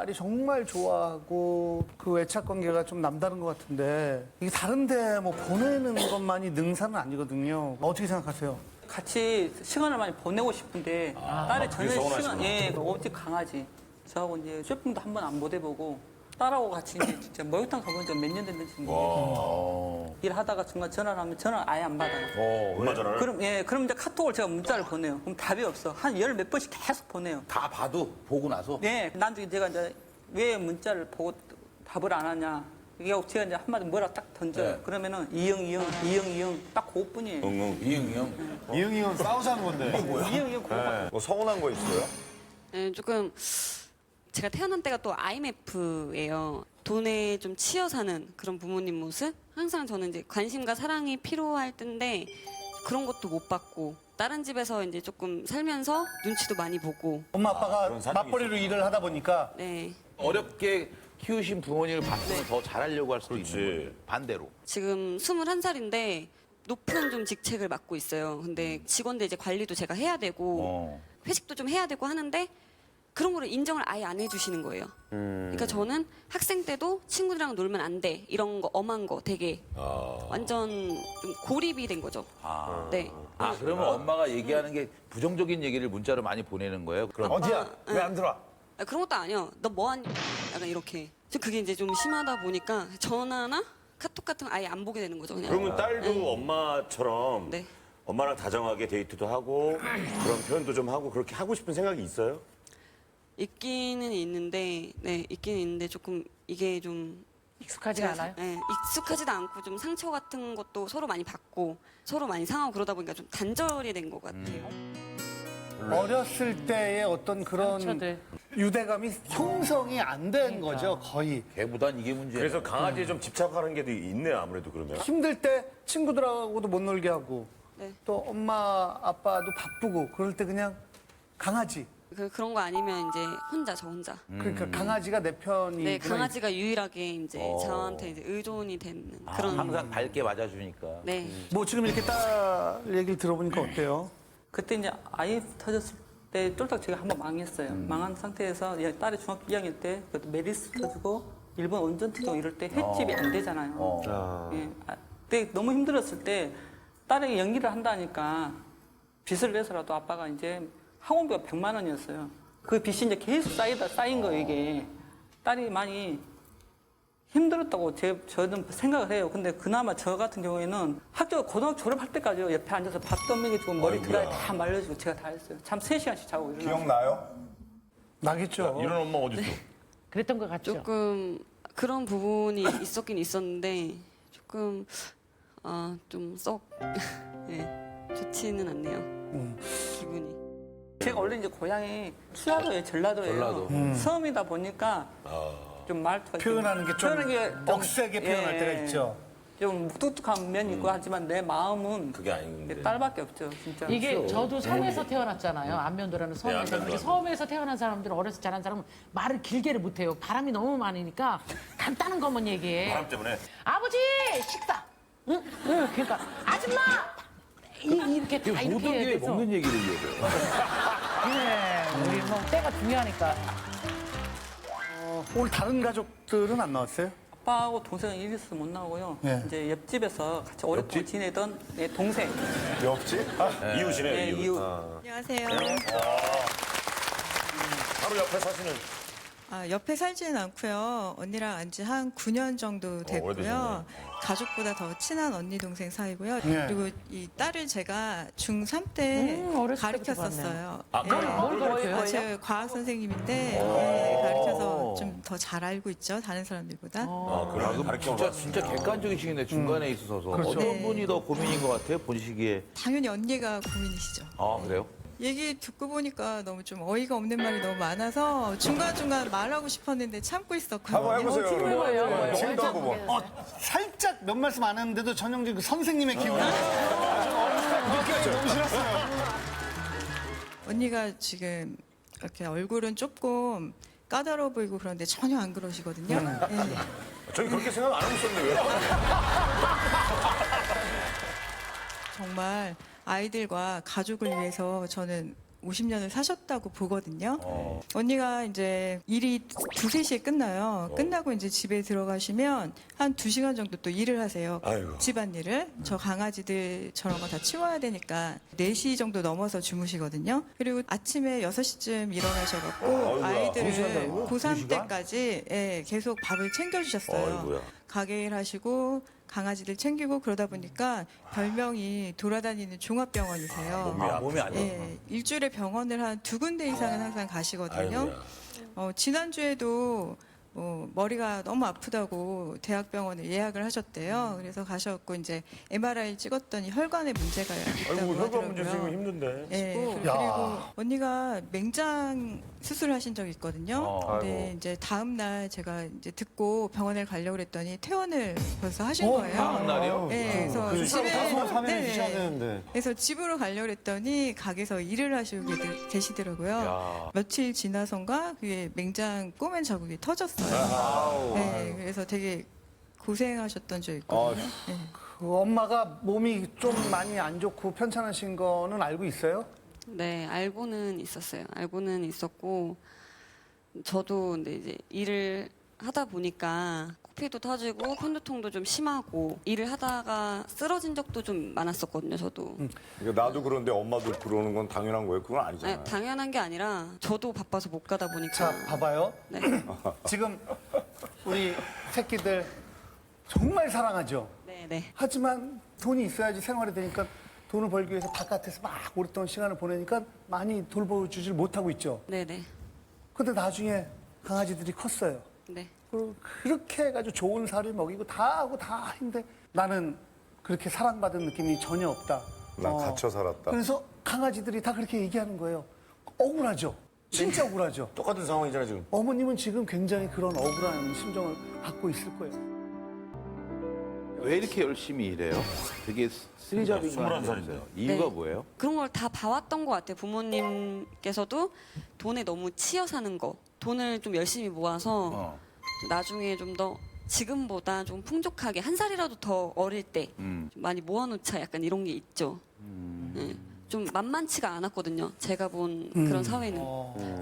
딸이 정말 좋아하고 그 애착 관계가 좀 남다른 것 같은데 이게 다른데 뭐 보내는 것만이 능사는 아니거든요. 어떻게 생각하세요? 같이 시간을 많이 보내고 싶은데 딸이 전혀 그게 시간, 서운하시구나. 예, 오직 강아지. 저하고 이제 쇼핑도 한 번 안 못 해보고 딸하고 같이 이제 진짜 목욕탕 가본 지 몇 년 됐는지 모르겠어요. 일하다가 중간 전화를 하면 전화를 아예 안 받아요. 엄마 전화를? 그럼 이제 카톡을 제가 문자를 보내요. 그럼 답이 없어. 한 열 몇 번씩 계속 보내요. 다 봐도 보고 나서 네, 나중에 제가 이제 왜 문자를 보고 답을 안 하냐. 이게 제가 이제 한마디 뭐라 딱 던져요. 네. 그러면은 이응 딱 그것뿐이에요. 이응이응 이응이응 싸우자는 건데. 이응 그거. 뭐 서운한 거 있어요? 네, 조금 제가 태어난 때가 또 IMF예요. 돈에 좀 치여 사는 그런 부모님 모습? 항상 저는 이제 관심과 사랑이 필요할 텐데 그런 것도 못 받고 다른 집에서 이제 조금 살면서 눈치도 많이 보고 엄마 아빠가 그런 사정이 맞벌이로 일을 하다 보니까 네. 어렵게 키우신 부모님을 봤으면 더 잘하려고 할 수도 그렇지. 있는 거예요. 반대로. 지금 21살인데 높은 좀 직책을 맡고 있어요. 근데 직원들 이제 관리도 제가 해야 되고 회식도 좀 해야 되고 하는데 그런 거를 인정을 아예 안 해주시는 거예요. 그러니까 저는 학생 때도 친구들이랑 놀면 안 돼. 이런 거 엄한 거 되게 완전 좀 고립이 된 거죠. 네. 아, 그러면 엄마가 얘기하는 게 부정적인 얘기를 문자로 많이 보내는 거예요? 그럼 어디야? 왜 안 들어와? 아, 그런 것도 아니요. 너 뭐하니? 약간 이렇게. 저 그게 이제 좀 심하다 보니까 전화나 카톡 같은 거 아예 안 보게 되는 거죠. 그냥. 그러면 딸도 엄마처럼 네. 엄마랑 다정하게 데이트도 하고 그런 표현도 좀 하고 그렇게 하고 싶은 생각이 있어요? 있기는 있는데, 네, 있기는 있는데 조금 이게 좀 익숙하지가 않아요? 네, 익숙하지도 않고 좀 상처 같은 것도 서로 많이 받고 서로 많이 상하고 그러다 보니까 좀 단절이 된 것 같아요. 어렸을 때의 어떤 그런 상처들. 유대감이 형성이 안 된 거죠, 거의. 걔보단 이게 문제예요. 그래서 강아지에 좀 집착하는 게 있네요, 아무래도 그러면. 힘들 때 친구들하고도 못 놀게 하고 네. 또 엄마 아빠도 바쁘고 그럴 때 그냥 강아지. 그런 거 아니면 이제 저 혼자. 그러니까 강아지가 내 편이. 네, 강아지가 유일하게 이제 저한테 이제 의존이 되는 그런. 항상 밝게 맞아주니까. 네. 뭐 지금 이렇게 딸 얘기를 들어보니까 어때요? 그때 이제 아이 터졌을 때 쫄딱 제가 한번 망했어요. 망한 상태에서 얘 딸이 중학교 2학년 때 그때 메리스 터지고 일본 원전 터지고 이럴 때 횟집이 안 되잖아요. 예. 그때 너무 힘들었을 때 딸에게 연기를 한다니까 빚을 내서라도 아빠가 이제 학원비가 100만 원이었어요. 그 빚이 이제 계속 쌓인 거예요, 이게. 딸이 많이 힘들었다고 저는 생각을 해요. 근데 그나마 저 같은 경우에는 고등학교 졸업할 때까지 옆에 앉아서 밥도 먹여주고 머리 드라이 다 말려주고 제가 다 했어요. 잠 3시간씩 자고 일어나서. 기억나요? 나겠죠. 이런 엄마 어디 있어? 그랬던 것 같죠? 조금 그런 부분이 있었긴 있었는데 조금 좀 썩 네, 좋지는 않네요. 기분이. 제가 원래 이제 고향이 수야도예요, 전라도예요. 섬이다 보니까 좀 말투가 표현하는 게 좀 표현하는 게 좀, 억세게 표현할 예, 때가 있죠. 좀 무뚝뚝한 면이 있고 하지만 내 마음은 그게 아닌데. 딸밖에 없죠, 진짜. 이게 저도 섬에서 태어났잖아요. 안면도라는 섬에서. 안면도라는 근데 섬에서 태어난 사람들은 어려서 자란 사람은 말을 길게를 못해요. 바람이 너무 많으니까 간단한 것만 얘기해. 바람 때문에. 아버지 식사. 응? 그러니까 아줌마 이렇게 다 이렇게 모든 해야 게 돼서. 먹는 얘기를 얘기해요. 네, 우리 뭐 때가 중요하니까. 오늘 다른 가족들은 안 나왔어요? 아빠하고 동생은 일 있어서 못 나오고요. 네. 이제 옆집에서 같이 오랫동안 지내던 내 동생. 옆집? 이웃이네, 네, 이웃. 이웃. 안녕하세요. 바로 옆에 사시는. 옆에 살지는 않고요. 언니랑 안 지 한 9년 정도 됐고요. 오래되셨네. 가족보다 더 친한 언니 동생 사이고요. 네. 그리고 이 딸을 제가 중3 때 어렸을 때부터 가르쳤었어요. 뭘 가르쳐요? 제가 과학 선생님인데 네, 가르쳐서 좀 더 잘 알고 있죠. 다른 사람들보다. 그럼 가르쳐 진짜 객관적이시네, 중간에 있어서. 그렇죠. 어떤 네. 분이 더 고민인 것 같아요, 보시기에. 당연히 언니가 고민이시죠. 아, 그래요? 얘기 듣고 보니까 너무 좀 어이가 없는 말이 너무 많아서 중간중간 말하고 싶었는데 참고 있었거든요. 한번 해보세요. 지금 해봐요. 그러면. 지금도 한번 뭐. 살짝 몇 말씀 안 했는데도 전형적인 그 선생님의 기운이 느껴져. 너무 싫었어요. 언니가 지금 이렇게 얼굴은 조금 까다로워 보이고 그런데 전혀 안 그러시거든요. 네. 저희 그렇게 생각 안 하고 있었는데 왜? 정말 아이들과 가족을 위해서 저는 50년을 사셨다고 보거든요. 언니가 이제 일이 2, 3시에 끝나요. 끝나고 이제 집에 들어가시면 한 2시간 정도 또 일을 하세요. 아이고. 집안일을. 저 강아지들 저런 거 다 치워야 되니까 4시 정도 넘어서 주무시거든요. 그리고 아침에 6시쯤 일어나셔갖고 아이들을 고3 때까지 예, 계속 밥을 챙겨주셨어요. 아이고야. 가게 일 하시고 강아지들 챙기고 그러다 보니까 별명이 돌아다니는 종합병원이세요. 몸이 안 좋아. 예, 일주일에 병원을 한 2군데 이상은 항상 가시거든요. 아이고야. 지난주에도 머리가 너무 아프다고 대학병원에 예약을 하셨대요. 그래서 가셔갖고 이제 MRI 찍었더니 혈관에 문제가 있다고 아이고, 혈관 문제 하더라고요. 생기면 힘든데. 예, 그리고 언니가 맹장 수술하신 적이 있거든요. 근데 이제 다음 날 제가 이제 듣고 병원에 가려고 그랬더니 퇴원을 벌써 하신 거예요. 다음 날이요? 네, 그래서 집에 3일 네, 쉬셔야 되는데. 그래서 집으로 가려고 그랬더니 가게에서 일을 하시고 계시더라고요. 며칠 지나선가 그게 맹장 꼬맨 자국이 터졌어요. 네, 그래서 되게 고생하셨던 적이 있거든요. 네. 그 엄마가 몸이 좀 많이 안 좋고 편찮으신 거는 알고 있어요? 네, 알고는 있었어요. 알고는 있었고 저도 근데 이제 일을 하다 보니까 코피도 터지고 편두통도 좀 심하고 일을 하다가 쓰러진 적도 좀 많았었거든요. 저도. 그러니까 나도 그런데 엄마도 그러는 건 당연한 거예요. 그건 아니잖아요. 아니, 당연한 게 아니라 저도 바빠서 못 가다 보니까. 자, 봐봐요. 네. 지금 우리 새끼들 정말 사랑하죠? 네, 네. 하지만 돈이 있어야지 생활이 되니까 돈을 벌기 위해서 바깥에서 막 오랫동안 시간을 보내니까 많이 돌봐주질 못하고 있죠. 네, 네. 근데 나중에 강아지들이 컸어요. 네. 그리고 그렇게 해가지고 좋은 살을 먹이고 다 하고 다 했는데 나는 그렇게 사랑받은 느낌이 전혀 없다. 난 갇혀 살았다. 그래서 강아지들이 다 그렇게 얘기하는 거예요. 억울하죠. 진짜 네. 억울하죠. 똑같은 상황이잖아 지금. 어머님은 지금 굉장히 그런 억울한 심정을 갖고 있을 거예요. 왜 이렇게 열심히 일해요? 되게 쓰리잡인 거 21살인데. 아니에요? 이유가 네. 뭐예요? 그런 걸 다 봐왔던 것 같아요. 부모님께서도 돈에 너무 치여 사는 거. 돈을 좀 열심히 모아서 나중에 좀 더 지금보다 좀 풍족하게 한 살이라도 더 어릴 때 좀 많이 모아놓자 약간 이런 게 있죠. 네. 좀 만만치가 않았거든요. 제가 본 그런 사회는.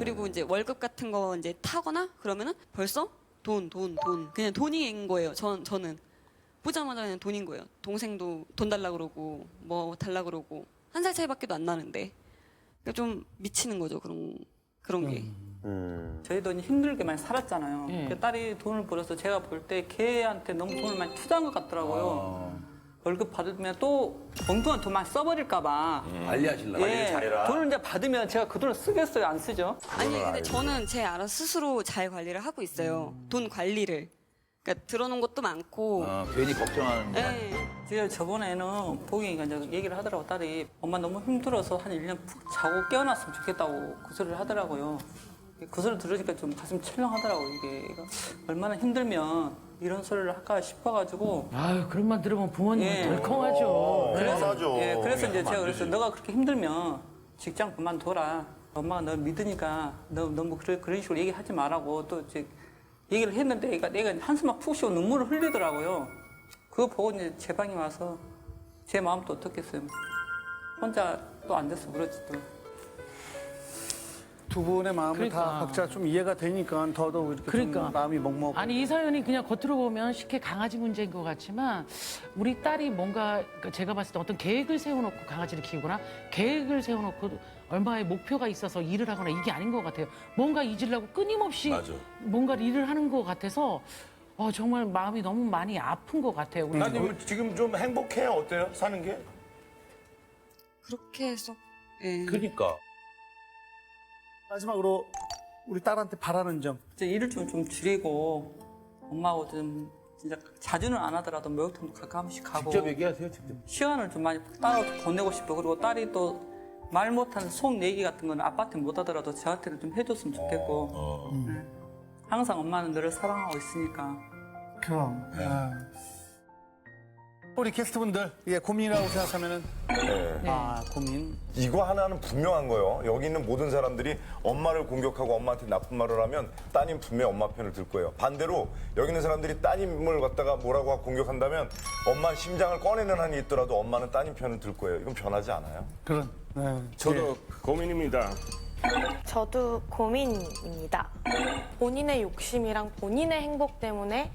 그리고 이제 월급 같은 거 이제 타거나 그러면은 벌써 돈. 그냥 돈인 거예요. 저는. 보자마자 그냥 돈인 거예요. 동생도 돈 달라 그러고 뭐 달라 그러고 한 살 차이밖에도 안 나는데 그러니까 좀 미치는 거죠. 그런 게. 저희도 이제 힘들게 많이 살았잖아요. 예. 그 딸이 돈을 벌어서 제가 볼 때 걔한테 너무 돈을 많이 투자한 것 같더라고요. 월급 받으면 또 엉뚱한 돈 많이 써버릴까봐. 관리하시려고. 돈을 이제 받으면 제가 그 돈을 쓰겠어요? 안 쓰죠? 아니 근데 저는 제 알아서 스스로 잘 관리를 하고 있어요. 돈 관리를. 그러니까 들어놓은 것도 많고. 괜히 걱정하는 거. 네. 제가 저번에는 보경이가 이제 얘기를 하더라고. 딸이 엄마 너무 힘들어서 한 1년 푹 자고 깨어났으면 좋겠다고 그 소리를 하더라고요. 그 소리 들으니까 좀 가슴 철렁하더라고. 이게 얼마나 힘들면 이런 소리를 할까 싶어가지고. 아유, 그런 말 들으면 부모님은 예. 덜컹하죠. 그래서 그래서 이제 제가 그랬어요. 너가 그렇게 힘들면 직장 그만둬라. 엄마가 널 믿으니까 너 너무 그런 식으로 얘기하지 말라고 또 이제 얘기를 했는데 얘가 한숨만 푹 쉬고 눈물을 흘리더라고요. 그거 보고 이제 제 방에 와서 제 마음도 어떻겠어요. 혼자 또 앉아서 울었지 또. 두 분의 마음을 다 그러니까. 각자 좀 이해가 되니까 더더욱 이렇게 그러니까. 좀 마음이 먹먹. 아니 이 사연이 그냥 겉으로 보면 쉽게 강아지 문제인 것 같지만 우리 딸이 뭔가 그러니까 제가 봤을 때 어떤 계획을 세워놓고 강아지를 키우거나 계획을 세워놓고 얼마의 목표가 있어서 일을 하거나 이게 아닌 것 같아요. 뭔가 잊으려고 끊임없이 맞아. 뭔가 일을 하는 것 같아서 정말 마음이 너무 많이 아픈 것 같아요. 우리 따님은 지금 좀 행복해요? 어때요? 사는 게? 그렇게 해서. 예. 그러니까. 마지막으로 우리 딸한테 바라는 점. 이제 일을 좀 줄이고 엄마하고 좀 진짜 자주는 안 하더라도 목욕탕도 가끔 한 번씩 가고 직접 얘기하세요, 직접. 시간을 좀 많이 딸하고 보내고 싶어. 그리고 딸이 또 말 못하는 속 얘기 같은 건 아빠한테 못 하더라도 저한테는 좀 해줬으면 좋겠고. 항상 엄마는 너를 사랑하고 있으니까. 그럼. 우리 게스트분들 예, 고민이라고 생각하면은 네. 아 고민. 이거 하나는 분명한 거예요. 여기 있는 모든 사람들이 엄마를 공격하고 엄마한테 나쁜 말을 하면 따님 분명히 엄마 편을 들 거예요. 반대로 여기 있는 사람들이 따님을 갖다가 뭐라고 하고 공격한다면 엄마 심장을 꺼내는 한이 있더라도 엄마는 따님 편을 들 거예요. 이건 변하지 않아요. 그런. 네. 저도 고민입니다. 저도 고민입니다. 본인의 욕심이랑 본인의 행복 때문에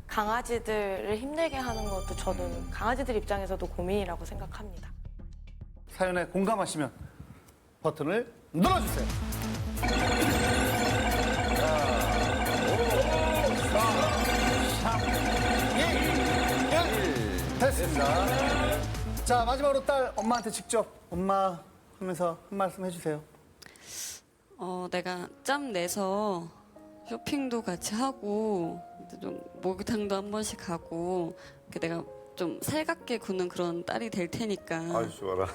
강아지들을 힘들게 하는 것도 저는 강아지들 입장에서도 고민이라고 생각합니다. 사연에 공감하시면 버튼을 눌러주세요. 됐습니다. 자, 마지막으로 딸 엄마한테 직접 엄마 하면서 한 말씀 해주세요. 내가 짬 내서 쇼핑도 같이 하고 좀 목욕탕도 한 번씩 가고 이렇게 내가 좀 살갑게 구는 그런 딸이 될 테니까 아유, 좋아라.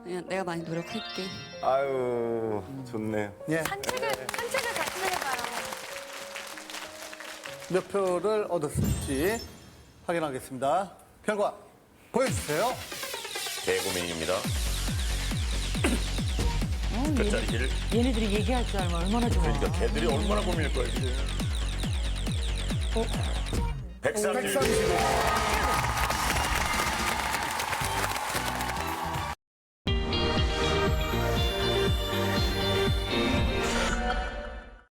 그냥 내가 많이 노력할게. 아유, 좋네요. 예. 산책을 같이 해봐요. 몇 표를 얻었을지 확인하겠습니다. 결과 보여주세요. 대고민입니다. 끝자리를. 얘네들이 얘기할 줄 알면 얼마나 좋아. 그러니까 걔들이 얼마나 고민일 거야 지금. 130. 130.